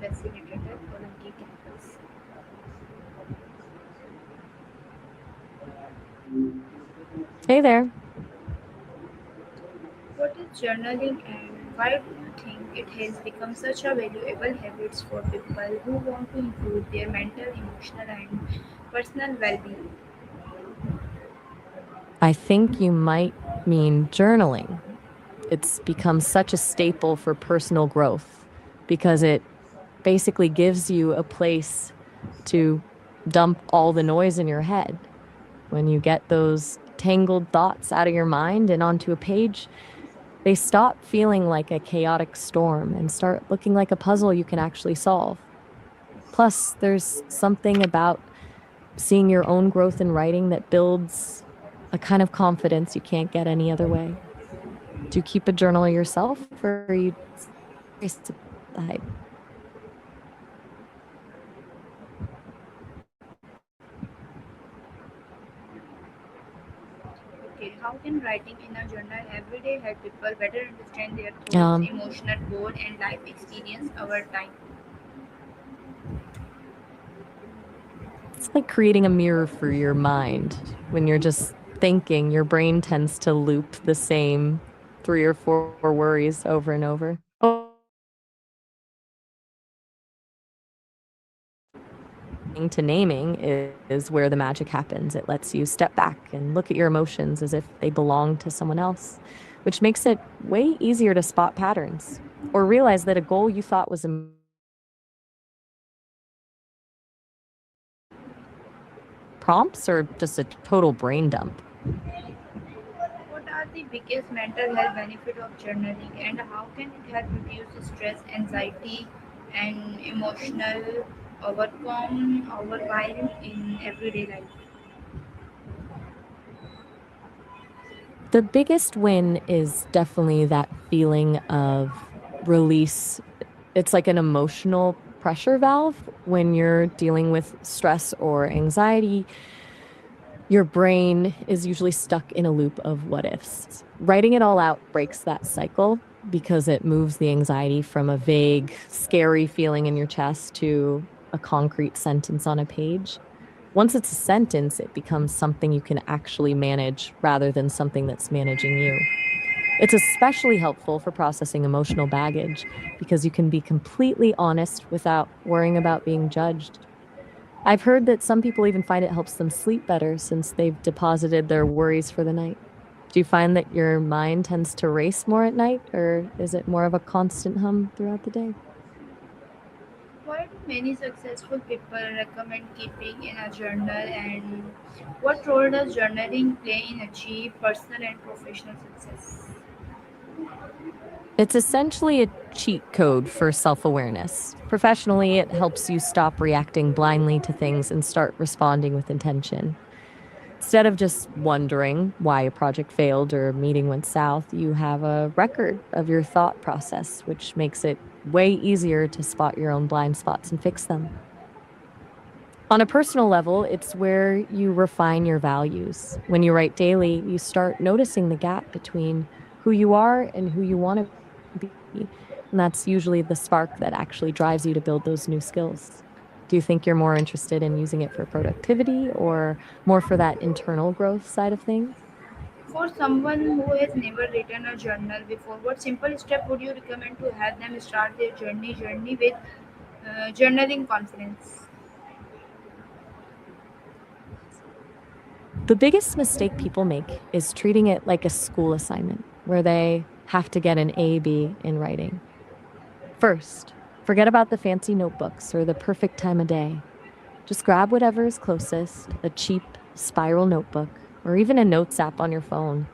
facilitator or a key campus. Hey there. What is journaling and why do you think it has become such a valuable habit for people who want to improve their mental, emotional, and personal well being? I think you might mean journaling. It's become such a staple for personal growth because it basically gives you a place to dump all the noise in your head. When you get those tangled thoughts out of your mind and onto a page, they stop feeling like a chaotic storm and start looking like a puzzle you can actually solve. Plus, there's something about seeing your own growth in writing that builds a kind of confidence you can't get any other way. Do you keep a journal yourself or are you curious about the hype? Okay, how can writing in a journal every day help people better understand their thoughts, Um, emotional goal, and life experience over time? it's like creating a mirror for your mind. When you're just thinking, your brain tends to loop the same three or four worries over and over. To naming is where the magic happens. It lets you step back and look at your emotions as if they belong to someone else, which makes it way easier to spot patterns or realize that a goal you thought was prompts or just a total brain dump. What are the biggest mental health benefits of journaling and how can it help reduce stress, anxiety, and emotional overwhelm in everyday life? The biggest win is definitely that feeling of release. It's like an emotional pressure valve when you're dealing with stress or anxiety. Your brain is usually stuck in a loop of what ifs. Writing it all out breaks that cycle because it moves the anxiety from a vague, scary feeling in your chest to a concrete sentence on a page. Once it's a sentence, it becomes something you can actually manage rather than something that's managing you. It's especially helpful for processing emotional baggage because you can be completely honest without worrying about being judged. I've heard that some people even find it helps them sleep better since they've deposited their worries for the night. Do you find that your mind tends to race more at night, or is it more of a constant hum throughout the day? Why do many successful people recommend keeping in a journal and what role does journaling play in achieve personal and professional success? It's essentially a cheat code for self awareness. Professionally, it helps you stop reacting blindly to things and start responding with intention. Instead of just wondering why a project failed or a meeting went south, you have a record of your thought process, which makes it way easier to spot your own blind spots and fix them. On a personal level, it's where you refine your values. When you write daily, you start noticing the gap between who you are and who you want to be. And that's usually the spark that actually drives you to build those new skills. Do you think you're more interested in using it for productivity or more for that internal growth side of things? For someone who has never written a journal before, what simple step would you recommend to help them start their journey with journaling confidence? The biggest mistake people make is treating it like a school assignment where they have to get an A, B in writing. First, forget about the fancy notebooks or the perfect time of day. Just grab whatever is closest, a cheap spiral notebook, or even a notes app on your phone,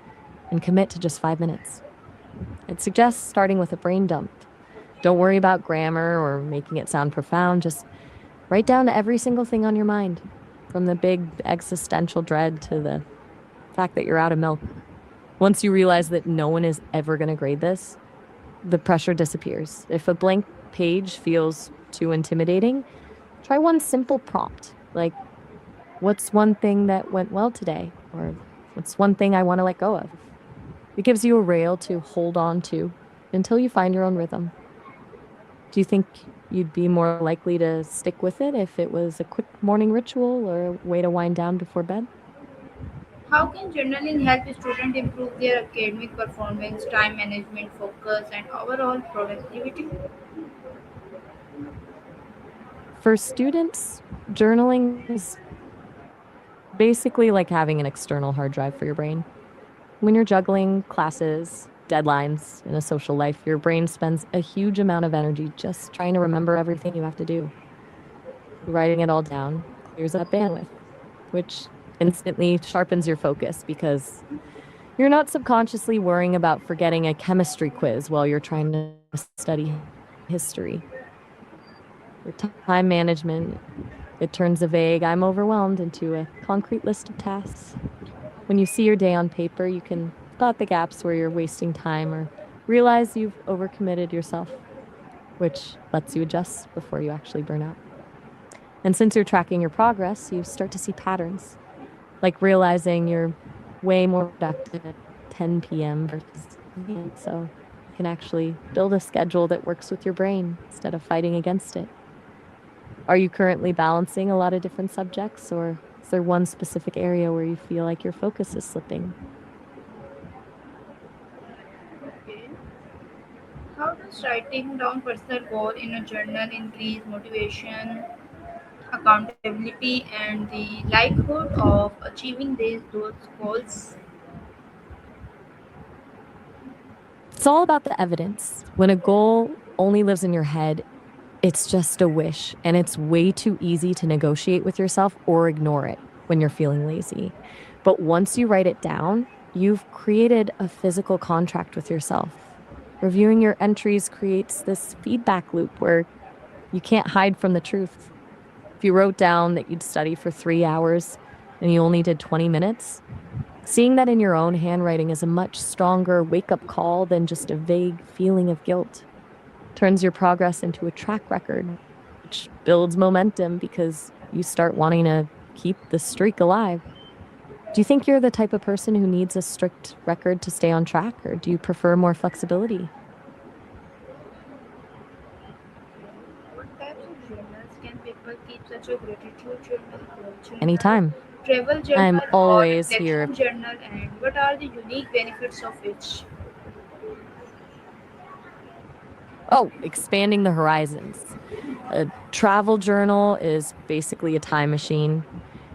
and commit to just 5 minutes. It suggests starting with a brain dump. Don't worry about grammar or making it sound profound. Just write down every single thing on your mind, from the big existential dread to the fact that you're out of milk. Once you realize that no one is ever going to grade this, the pressure disappears. If a blank page feels too intimidating, try one simple prompt like, what's one thing that went well today? Or what's one thing I want to let go of? It gives you a rail to hold on to until you find your own rhythm. Do you think you'd be more likely to stick with it if it was a quick morning ritual or a way to wind down before bed. How can journaling help students improve their academic performance, time management, focus, and overall productivity? For students, journaling is basically like having an external hard drive for your brain. When you're juggling classes, deadlines, and a social life, your brain spends a huge amount of energy just trying to remember everything you have to do. Writing it all down clears up bandwidth, which instantly sharpens your focus because you're not subconsciously worrying about forgetting a chemistry quiz while you're trying to study history. For time management, it turns a vague, I'm overwhelmed, into a concrete list of tasks. When you see your day on paper, you can spot the gaps where you're wasting time or realize you've overcommitted yourself, which lets you adjust before you actually burn out. And since you're tracking your progress, you start to see patterns, like realizing you're way more productive at 10 p.m. versus 9 so you can actually build a schedule that works with your brain instead of fighting against it. Are you currently balancing a lot of different subjects, or is there one specific area where you feel like your focus is slipping? Okay. How does writing down personal goal in a journal increase motivation, accountability, and the likelihood of achieving those goals? It's all about the evidence. When a goal only lives in your head, it's just a wish, and it's way too easy to negotiate with yourself or ignore it when you're feeling lazy. But once you write it down, you've created a physical contract with yourself. Reviewing your entries creates this feedback loop where you can't hide from the truth. If you wrote down that you'd study for 3 hours and you only did 20 minutes, seeing that in your own handwriting is a much stronger wake up call than just a vague feeling of guilt. Turns your progress into a track record, which builds momentum because you start wanting to keep the streak alive. Do you think you're the type of person who needs a strict record to stay on track, or do you prefer more flexibility? What types of journals can people keep such a gratitude journal, growth journal, Anytime. travel I'm journal, or always here. reflection journal, and what are the unique benefits of each? Oh, expanding the horizons. A travel journal is basically a time machine.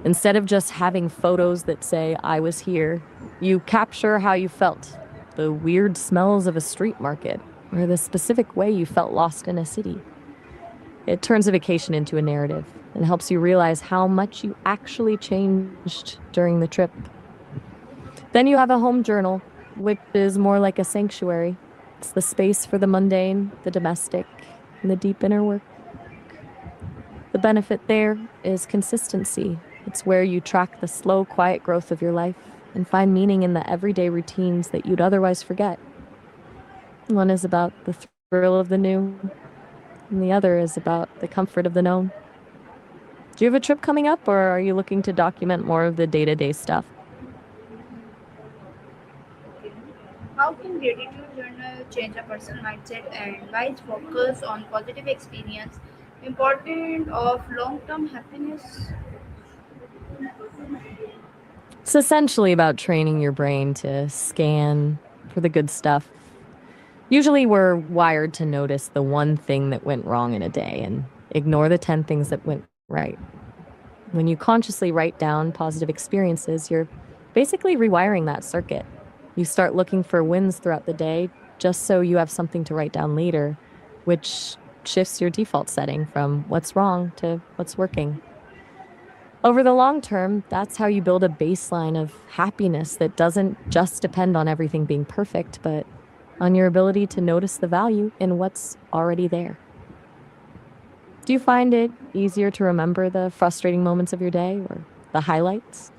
Instead of just having photos that say, I was here, you capture how you felt, the weird smells of a street market, or the specific way you felt lost in a city. It turns a vacation into a narrative and helps you realize how much you actually changed during the trip. Then you have a home journal, which is more like a sanctuary. It's the space for the mundane, the domestic, and the deep inner work. The benefit there is consistency. It's where you track the slow, quiet growth of your life and find meaning in the everyday routines that you'd otherwise forget. One is about the thrill of the new, and the other is about the comfort of the known. Do you have a trip coming up, or are you looking to document more of the day to day stuff? Okay. How can gratitude journal change a person's mindset and why is focus on positive experience important of long-term happiness? It's essentially about training your brain to scan for the good stuff. Usually, we're wired to notice the one thing that went wrong in a day and ignore the 10 things that went right. When you consciously write down positive experiences, you're basically rewiring that circuit. You start looking for wins throughout the day just so you have something to write down later, which shifts your default setting from what's wrong to what's working. Over the long term, that's how you build a baseline of happiness that doesn't just depend on everything being perfect, but on your ability to notice the value in what's already there. Do you find it easier to remember the frustrating moments of your day or the highlights?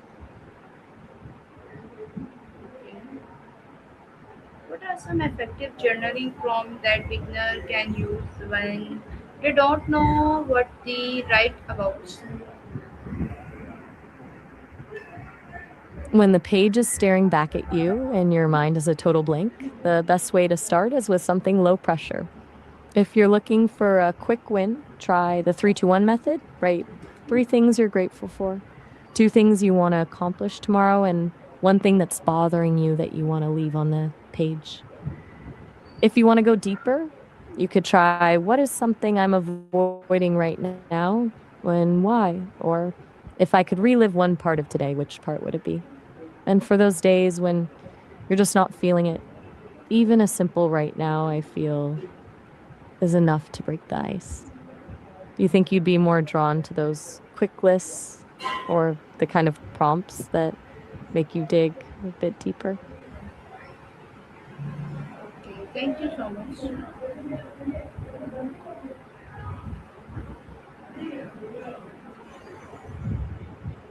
What are some effective journaling prompts that beginner can use when they don't know what to write about? When the page is staring back at you and your mind is a total blank, the best way to start is with something low pressure. If you're looking for a quick win, try the 3-2-1 method. Write three things you're grateful for, two things you want to accomplish tomorrow, and one thing that's bothering you that you want to leave on the page. If you want to go deeper, you could try what is something I'm avoiding right now and why? Or if I could relive one part of today, which part would it be? And for those days when you're just not feeling it, even a simple right now, I feel, is enough to break the ice. Do you think you'd be more drawn to those quick lists or the kind of prompts that make you dig a bit deeper? Okay, thank you so much.